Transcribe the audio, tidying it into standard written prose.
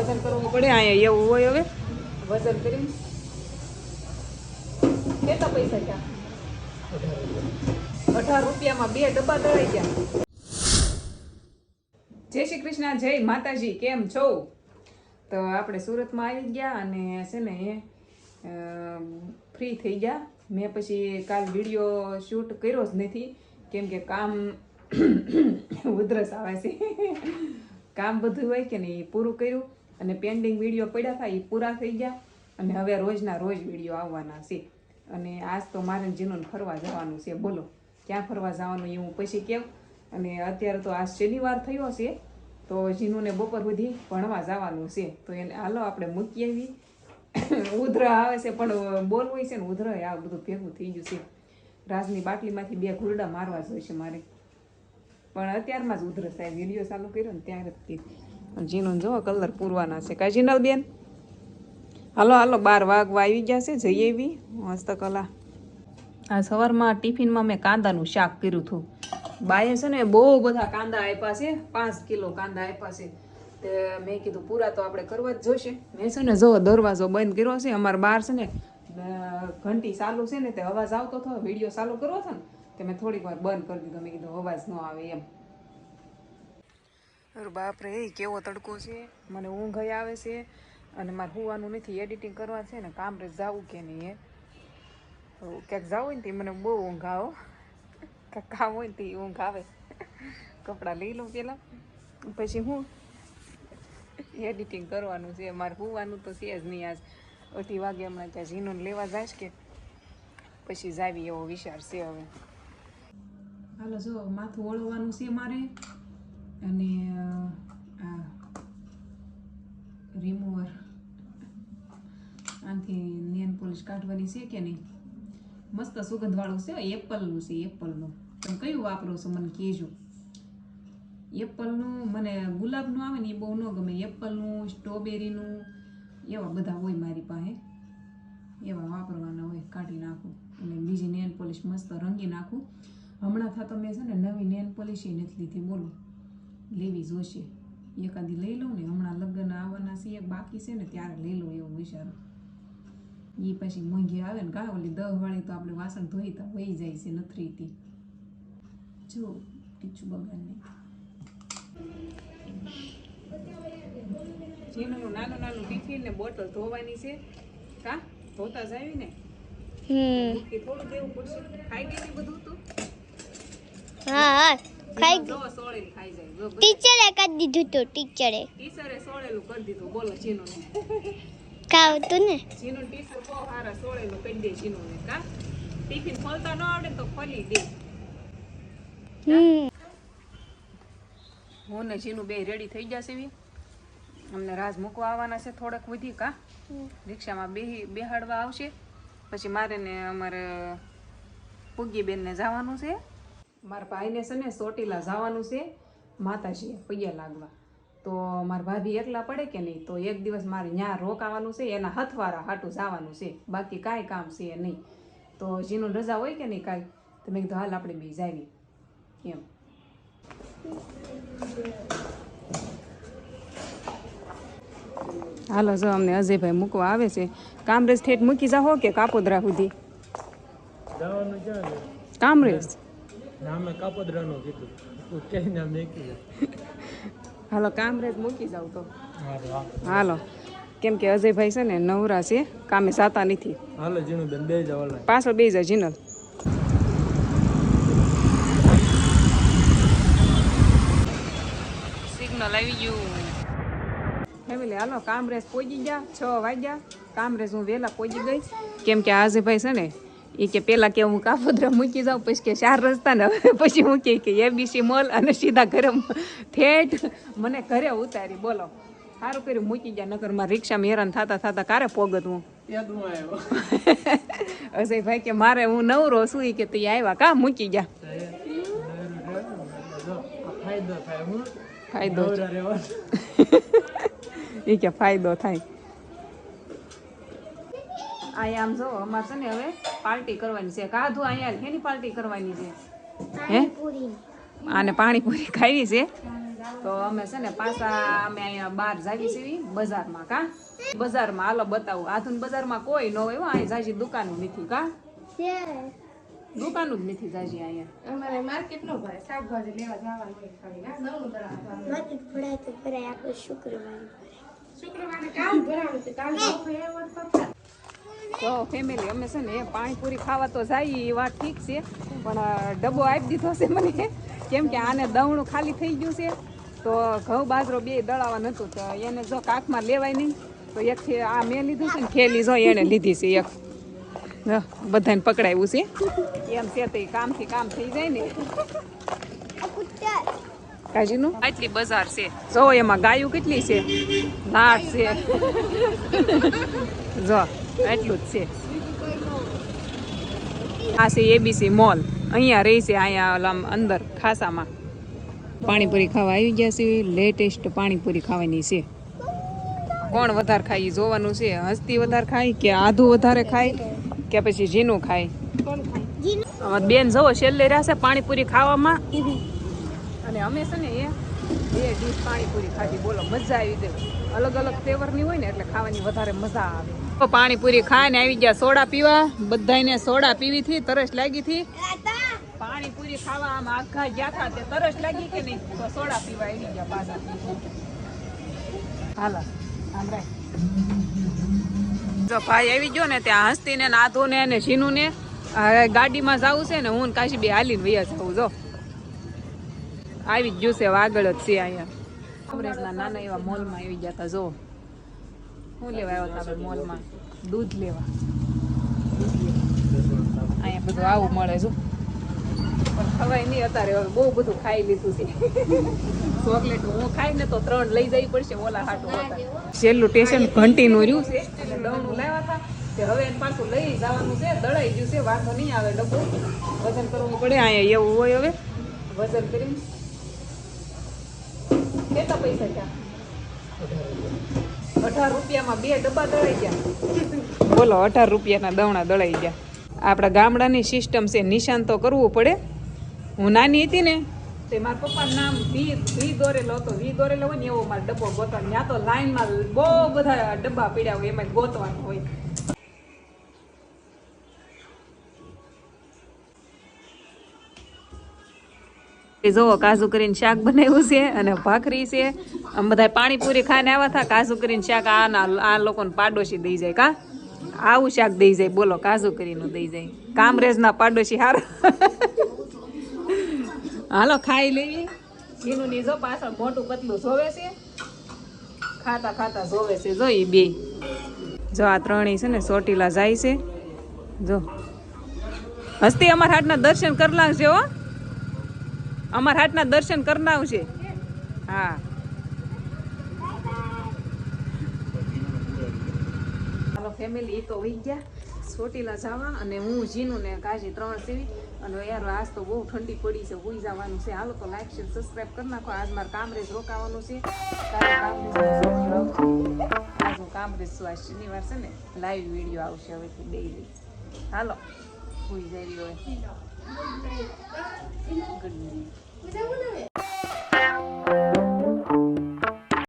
વજન કરવું પડે અહીંયા એવું હોય હવે વજન કરીને કેટલા પૈસા થયા 18 રૂપિયામાં 2 ડબ્બા દળાઈ ગયા જય શ્રી કૃષ્ણ જય માતાજી કેમ છો તો આપણે સુરતમાં આવી ગયા અને છે ને ફ્રી થઈ ગયા મેં પછી કાલ વિડીયો શૂટ કર્યો જ નથી કેમ કે કામ ઉધરસ આવે છે કામ બધું હોય કે નહીં એ પૂરું કર્યું અને પેન્ડિંગ વિડીયો પડ્યા હતા એ પૂરા થઈ ગયા અને હવે રોજના રોજ વિડીયો આવવાના છે અને આજ તો મારે જીનોને ફરવા જવાનું છે બોલો ક્યાં ફરવા જવાનું એ હું પછી કહું અને અત્યારે તો આ શનિવાર થયો છે તો જીનુને બપોર સુધી ભણવા જવાનું છે તો એને હાલો આપણે મૂકી આવી ઉધરા આવે છે પણ બોલવું છે ને ઉધરા આ બધું ભેગું થઈ ગયું છે રાજની બાટલીમાંથી 2 ઘૂરડા મારવા જ હોય છે મારે પણ અત્યારમાં જ ઉધરસ થાય વિડીયો ચાલુ કર્યો ને ત્યારે જ જીનું જો કલર પૂરવાના છે કાંઈ જીનલ બેન હાલો હાલો 12 વાગવા આવી ગયા છે જઈએ એવી મસ્ત કલા આ સવારમાં ટિફિનમાં મેં કાંદાનું શાક કર્યું હતું બાએ છે ને બહુ બધા કાંદા આપ્યા છે 5 કિલો કાંદા આપ્યા છે તે મેં કીધું પૂરા તો આપણે કરવા જ જોશે મેં છે ને જો દરવાજો બંધ કર્યો છે અમારે બહાર છે ને ઘંટી ચાલુ છે ને તે અવાજ આવતો હતો વિડીયો ચાલુ કરવો હતો ને તે મેં થોડીક વાર બંધ કરી દીધો મેં કીધું અવાજ ન આવે એમ અરે બાપરે એ કેવો તડકો છે મને ઊંઘ આવે છે અને મારે હોવાનું નથી એડિટિંગ કરવા છે ને કામ રે જવું કે નહીં એ ક્યાંક જવું હોય ને તે મને બહુ ઊંઘ આવો કામ હોય ને તે ઊંઘ આવે કપડાં લઈ લઉં પહેલાં પછી હું એડિટિંગ કરવાનું છે મારે હોવાનું તો છે જ નહીં આજ 8 વાગે હમણાં ત્યાં જીનોને લેવા જાય કે પછી જાવી એવો વિચાર છે હવે હાલો જો માથું ઓળવાનું છે મારે અને આ રિમૂવર આનાથી નેલ પોલિશ કાઢવાની છે કે નહીં મસ્ત સુગંધવાળું છે એપલનું છે એપલનું તમે કયું વાપરો છો મને કહેજો એપલનું મને ગુલાબનું આવે ને એ બહુ ન ગમે એપલનું સ્ટ્રોબેરીનું એવા બધા હોય મારી પાસે એવા વાપરવાના હોય કાઢી નાખું અને બીજી નેલ પોલિશ મસ્ત રંગી નાખું હમણાં થતો મેં છે ને નવી નેલ પોલિશ નથી લીધી બોલો લેવી જોશે એકાદી લઈ લઉં ને હમણાં લગ્ન આવવાના છે એક બાકી છે ને ત્યારે લઈ લઉં એવું વિચારું એ પછી મોંઘી આવે ને કા ઓલી 10 વાળી તો આપણે વાસણ ધોઈતા વહી જાય છે નથરીથી જો ટીચું બગાડ નહીં જીનું નાનું નાનું ટિફિન ને બોટલ ધોવાની છે કા ધોતા જ આવી ને થોડું દેવું પડશે ખાઈ ગઈ બધું તું હા ખાઈ જો સોળેલું ખાઈ જાય ટીચરે કરી દીધું તો ટીચરે સોળેલું કરી દીધું બોલો જીનુને ખાવતું ને જીનું ટીચર બહુ સારા સોળેલું કરી દે જીનુને કા ટિફિન ખોલતા ન આવડે તો ખોલી દે હું ને જીનું બે રેડી થઈ જશે અમને રાજ મૂકવા આવવાના છે થોડાક વધી કા રિક્ષામાં બેહાડવા આવશે પછી મારે ને અમારે પૂગી બેનને જવાનું છે મારા ભાઈને છે ને ચોટીલા જવાનું છે માતાજીએ પૈયા લાગવા તો મારા ભાભી એકલા પડે કે નહીં તો એક દિવસ મારે ત્યાં રોકાવાનું છે એના હથવારા હાટું જવાનું છે બાકી કાંઈ કામ છે નહીં તો જીનું રજા હોય કે નહીં કાંઈ તો મેં કીધું હાલ આપણે બે જાવી એમ હાલો જો અમને અજયભાઈ મૂકવા આવે છે કામરેજ ઠેઠ મૂકી જાઓ કે કાપોદરા સુધી કામરેજ હાલો કામરેજ મૂકી જાવ તો હાલો કેમ કે અજયભાઈ છે ને નવરા છે કામે જાતા નથી હાલો જીનું બેન બે જાવ પાછળ બે જા જીનલ સિગ્નલ આવી ગયું ફેમિલી હાલો કામરેજ પહોંચી ગયા 6 વાગ્યા કામરેજ હું વહેલા પહોંચી ગઈ કેમ કે આજે ભાઈ છે ને એ કે પેલા કે હું કાપોદરા મૂકી જાઉં પછી કે 4 રસ્તા ને પછી મૂકી કે એબીસી મોલ અને સીધા ઘરે ઠેઠ મને ઘરે ઉતારી બોલો સારું કર્યું મૂકી ગયા નકર માં રિક્ષામાં હેરાન થતા થતા કારે પોગત હું અજયભાઈ કે મારે હું નવરો છું કે તું આવ્યા કા મૂકી ગયા ફાયદો એ કે ફાયદો થાય અહીંયા આમ જો અમારે છે ને હવે પાર્ટી કરવાની છે કાધું અહીંયા એની પાર્ટી કરવાની છે હે આને પાણીપુરી ખાવી છે તો અમે છે ને પાછા અમે અહીંયા બહાર જાવી છીએ બજારમાં કા બજારમાં હાલો બતાવું આધુન બજારમાં કોઈ ન હોય હો અહીં જાજી દુકાનો નથી કા દુકાનો જ નથી જાજી અહીંયા અમારે માર્કેટ નો ભરાય શાકભાજી લેવા જવાનું હોય ખાલી ના નવનું દળાવ માર્કેટ ભરાય તો ભરાય આપણે શુક્રવારે શુક્રવારે કામ ભરાવું છે કાલ તો ફેમિલી અમે છે ને પાણીપુરી ખાવા તો જાય એ વાત ઠીક છે પણ ડબ્બો આપી દીધો છે મને કેમ કે આને દવણું ખાલી થઈ ગયું છે તો ઘઉં બાજરો બે દળાવા નતું તો એને જો કાખમાં લેવાય નહીં તો એકથી આ મેં લીધું છે ને ખેલી જો એને લીધી છે એક બધાને પકડાયું છે એમ છે તો કામથી કામ થઈ જાય ને કાજીનું આટલી બજાર છે જો એમાં ગાયું કેટલી છે લાટ છે જો એટલું જ છે આ છે એબીસી મોલ અહીંયા રહી છે અહીંયા ઓલા અંદર ખાસામાં પાણીપુરી ખાવા આવી ગયા છે લેટેસ્ટ પાણીપુરી ખાવાની છે કોણ વધારે ખાય ઈ જોવાનું છે હસ્તી વધારે ખાય કે આધું વધારે ખાય કે પછી જીનું ખાય બેન જવો છેલ્લે રહેશે પાણીપુરી ખાવામાં અને અમે છે ને એ બે ડીશ પાણીપુરી ખાધી બોલો મજા આવી ગઈ અલગ અલગ ફ્લેવરની હોય ને એટલે ખાવાની વધારે મજા આવે પાણીપુરી ખાઈને આવી ગયા સોડા પીવા બધાને સોડા પીવી હતી તરસ લાગી હતી પાણીપુરી ખાવા આમ આખા ગયા હતા તે તરસ લાગી કે નહીં તો સોડા પીવા આવી ગયા પાછા હાલા આમ રાખ જો ભાઈ આવી ગયો ને ત્યાં હસ્તી ને આધો ને અને શીનું ને ગાડીમાં જવું છે ને હું ને કાશી બે હાલીને વૈયા જવું જો આવી જ ગયું છે આગળ જ છે અહીંયા કોંગ્રેસના નાના એવા મોલમાં આવી ગયા હતા જો શું લેવા આવ્યા હતા આપણે મોલમાં દૂધ લેવા અહીંયા બધું આવું મળે જો પણ ખવાય નહીં અત્યારે હવે બહુ બધું ખાઈ લીધું છે ચોકલેટ હું ખાઈ ને તો 3 લઈ જવી પડશે ઓલા હાટું હતા છેલ્લું સ્ટેશન ઘંટીનું રહ્યું છે એટલે દવનું લાવ્યા હતા તે હવે એને પાછું લઈ જવાનું છે દળાઈ ગયું છે વાંધો નહીં આવે ડબ્બો વજન કરવું પડે અહીંયા એવું હોય હવે વજન કરીને કેટલા પૈસા થયા 18 રૂપિયામાં 2 ડબ્બા દળાઈ ગયા બોલો 18 રૂપિયાના દવણા દળાઈ ગયા આપણા ગામડાની સિસ્ટમ છે નિશાન તો કરવું પડે હું નાની હતી ને તે મારા પપ્પાનું નામ વી દોરેલો હતો વી દોરેલો હોય ને એવો મારો ડબ્બો ગોતવાનો ત્યાં તો લાઈનમાં બહુ બધા ડબ્બા પડ્યા હોય એમાં ગોતવાનું હોય જોવો કાજુ કરીને શાક બનાવ્યું છે અને ભાખરી છે આમ બધા પાણીપુરી ખાઈને આવ્યા હતા કાજુ કરીને શાક આ લોકોને પાડોશી દઈ જાય કા આવું શાક દઈ જાય બોલો કાજુ કરીને દઈ જાય કામરેજના પાડોશી હારા હાલો ખાઈ લેવી એનું ની જો પાછળ મોટું પતલું જોવે છે ખાતા ખાતા જોવે છે જો એ બે જો આ ત્રણેય છે ને ચોટીલા જાય છે જો હસ્તી અમારા હાટના દર્શન કરી લાવશે હો અમારા હાટના દર્શન કરનાવ છે હા હાલો ફેમિલી તો વહી ગયા ચોટીલા જવા અને હું જીનું ને કાજી 3 સીવી અને યાર આજ તો બહુ ઠંડી પડી છે હોઈ જવાનું છે હાલો તો લાઈક શેર સબસ્ક્રાઇબ કરી નાખો આજ મારે કામરેજ રોકાવાનું છે આજ હું કામરેજ છું આજ શનિવાર છે ને લાઈવ વિડીયો આવશે હવેથી ડેઈલી હાલો હોઈ જાય હવે ગુડ નાઇટ